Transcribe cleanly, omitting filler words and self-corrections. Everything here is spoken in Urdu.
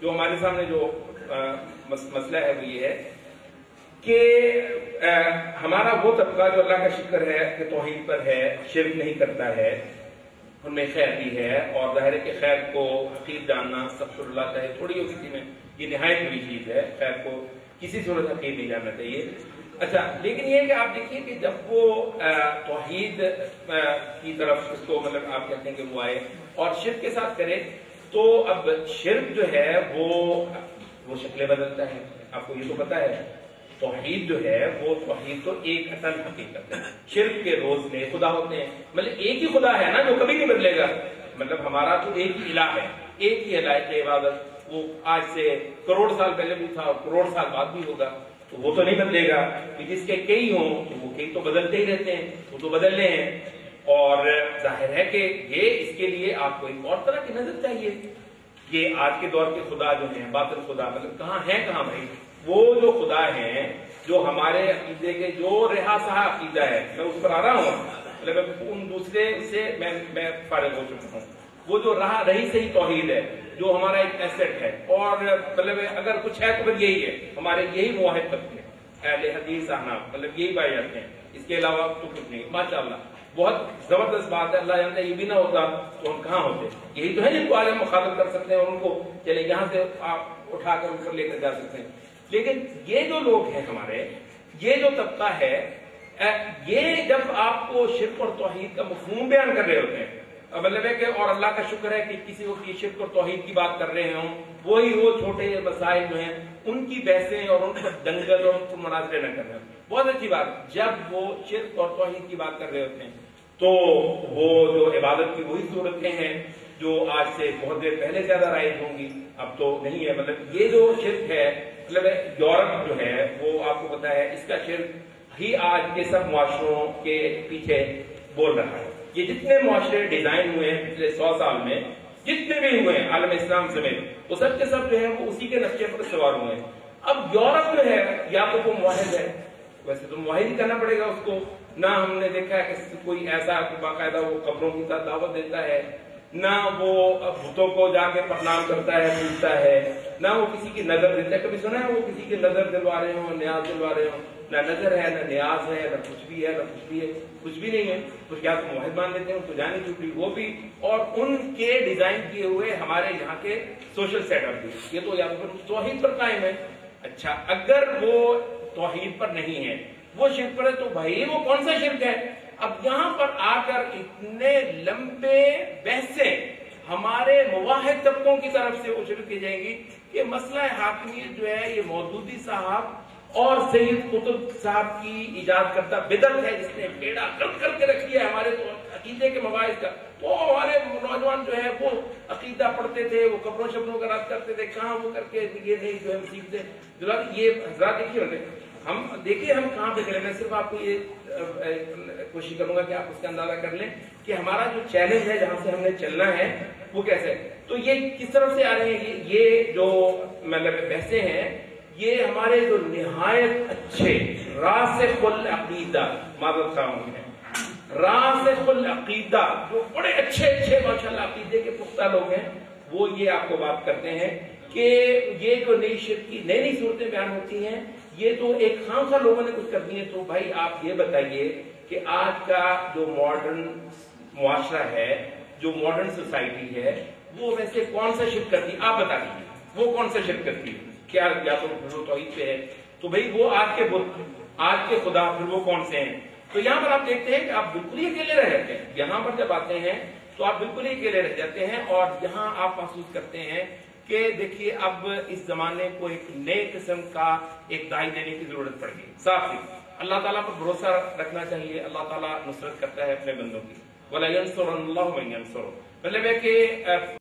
جو ہمارے سامنے جو مسئلہ ہے وہ یہ ہے کہ ہمارا وہ طبقہ جو اللہ کا شکر ہے کہ توحید پر ہے، شرک نہیں کرتا ہے، ان میں خیر بھی ہے، اور ظاہر ہے کہ خیر کو حقیر جاننا استغفر اللہ چاہے تھوڑی ہو کسی میں، یہ نہایت بڑی چیز ہے، خیر کو کسی صورت حقیر نہیں جاننا چاہیے۔ اچھا، لیکن یہ کہ آپ دیکھیے کہ جب وہ توحید کی طرف اس کو مطلب آپ کہتے ہیں کہ وہ آئے اور شرک کے ساتھ کرے، تو اب شرک جو ہے وہ شکلیں بدلتا ہے، آپ کو یہ تو پتا ہے۔ توحید جو ہے وہ توحید تو ایک اصل حقیقت ہے، شرک کے روز میں خدا ہوتے ہیں، مطلب ایک ہی خدا ہے نا جو کبھی نہیں بدلے گا، مطلب ہمارا تو ایک ہی الہ ہے، ایک ہی الہ کی عبادت، وہ آج سے کروڑ سال پہلے بھی تھا اور کروڑ سال بعد بھی ہوگا، تو وہ تو نہیں بدلے گا، جس کے کئی ہوں تو وہ کئی تو بدلتے ہی رہتے ہیں، وہ تو بدلنے ہیں، اور ظاہر ہے کہ یہ اس کے لیے آپ کو ایک اور طرح کی نظر چاہیے۔ یہ آج کے دور کے خدا جو ہیں باطل خدا، مطلب کہاں ہیں کہاں بھائی؟ وہ جو خدا ہیں جو ہمارے عقیدے کے جو رہا سہا عقیدہ ہے، میں اس پر آ رہا ہوں، مطلب ان دوسرے سے میں فارغ ہو چکا ہوں، وہ جو رہی صحیح توحید ہے جو ہمارا ایک ایسٹ ہے، اور مطلب اگر کچھ ہے تو پھر یہی ہے، ہمارے یہی موحد طبقے اہل حدیث احناف، مطلب یہی پائے جاتے ہیں، اس کے علاوہ تو کچھ نہیں۔ ماشاءاللہ بہت زبردست بات ہے، اللہ جانتا ہے یہ بھی نہ ہوتا تو ہم کہاں ہوتے۔ یہی تو ہے جن کو عالم مخاطب کر سکتے ہیں اور ان کو چلے یہاں سے آپ اٹھا کر اوپر لے کر جا سکتے ہیں، لیکن یہ جو لوگ ہیں ہمارے، یہ جو طبقہ ہے، یہ جب آپ کو شرک اور توحید کا مفہوم بیان کر رہے ہوتے ہیں، مطلب ہے کہ اور اللہ کا شکر ہے کہ کسی کو شرک اور توحید کی بات کر رہے ہوں، وہی وہ چھوٹے مسائل جو ہیں ان کی بحثیں اور ان پر دنگل اور ان کو مناظرے نہ کر رہے ہیں، بہت اچھی بات۔ جب وہ شرک اور توحید کی بات کر رہے ہوتے ہیں تو وہ جو عبادت کی وہی صورتیں ہیں جو آج سے بہت دیر پہلے زیادہ رائج ہوں گی، اب تو نہیں ہے۔ مطلب یہ جو شرک ہے، مطلب یورپ جو ہے وہ آپ کو پتا ہے، اس کا شرک ہی آج کے سب معاشروں کے پیچھے بول رہا ہے۔ یہ جتنے معاشرے ڈیزائن ہوئے ہیں پچھلے 100 سال میں، جتنے بھی ہوئے ہیں عالم اسلام سمیت، وہ سب کے سب جو ہے وہ اسی کے نقشے پر سوار ہوئے ہیں۔ اب یورپ جو ہے یا تو وہ معاہد ہے، ویسے تو معاہد ہی کرنا پڑے گا اس کو، نہ ہم نے دیکھا ہے کہ کوئی ایسا باقاعدہ وہ قبروں کی ساتھ دعوت دیتا ہے، نہ وہ بتوں کو جا کے پرنام کرتا ہے پوجتا ہے، نہ وہ کسی کی نظر دیتا ہے۔ کبھی سنا ہے وہ کسی کی نظر دلوا رہے ہوں، نیاز دلوا رہے ہوں؟ نہ نظر ہے، نہ نیاز ہے، نہ کچھ بھی ہے، نہ کچھ بھی ہے، کچھ بھی نہیں ہے۔ تو کیا تو معاہد مان لیتے ہیں، تو جانی چھوٹی وہ بھی، اور ان کے ڈیزائن کیے ہوئے ہمارے یہاں کے سوشل سیٹ اپ بھی، یہ تو یا تو توحید پر قائم ہے۔ اچھا، اگر وہ توحید پر نہیں ہے، وہ شرک پر ہے، تو بھائی وہ کون سا شرک ہے؟ اب یہاں پر آ کر اتنے لمبے بحثیں ہمارے مواحد طبقوں کی طرف سے شروع کی جائیں گی کہ مسئلہ حاکمیت جو ہے یہ مودودی صاحب اور سید قطب صاحب کی ایجاد کرتا بدعت ہے، جس نے بیڑا گرک کر کے رکھی ہے ہمارے تو عقیدے کے مباحث کا۔ تو ہمارے نوجوان جو ہے وہ عقیدہ پڑھتے تھے، وہ قبروں شبروں کا رد کرتے تھے، کہاں وہ کر کے یہ نہیں جو ہے سیکھتے یہ حضرات دیکھیے، ہم دیکھیے ہم کہاں پہ کریں۔ میں صرف آپ کو یہ کوشش کروں گا کہ آپ اس کا اندازہ کر لیں کہ ہمارا جو چیلنج ہے، جہاں سے ہم نے چلنا ہے وہ کیسے ہے۔ تو یہ کس طرف سے آ رہے ہیں؟ یہ جو مطلب بحثیں ہیں، یہ ہمارے جو نہایت اچھے راسخ العقیدہ معذرت خواہ ہیں، راسخ العقیدہ جو بڑے اچھے ماشاءاللہ عقیدے کے پختہ لوگ ہیں، وہ یہ آپ کو بات کرتے ہیں کہ یہ جو نئی شرک کی نئی صورتیں بیان ہوتی ہیں، یہ تو ایک خام لوگوں نے کچھ کر دی ہے۔ تو بھائی آپ یہ بتائیے کہ آج کا جو ماڈرن معاشرہ ہے، جو ماڈرن سوسائٹی ہے، وہ ویسے کون سا شرک کرتی ہے؟ آپ بتا دیجیے وہ کون سا شرک کرتی ہے؟ کیا یا تو توحید پہ ہے؟ تو بھائی وہ آج کے بت، آج کے خدا، پھر وہ کون سے ہیں؟ تو یہاں پر آپ دیکھتے ہیں کہ آپ بالکل ہی اکیلے رہ جاتے ہیں۔ یہاں پر جب آتے ہیں تو آپ بالکل ہی اکیلے رہ جاتے ہیں، اور یہاں آپ محسوس کرتے ہیں کہ دیکھیے اب اس زمانے کو ایک نئے قسم کا ایک دائی دینے کی ضرورت پڑ گئی۔ صاف ہی اللہ تعالیٰ پر بھروسہ رکھنا چاہیے، اللہ تعالیٰ نصرت کرتا ہے اپنے بندوں کی، وَلَا يَنْصُرَنَّ اللَّهُ مَن يَنْصُرُهُ، مطلب ہے کہ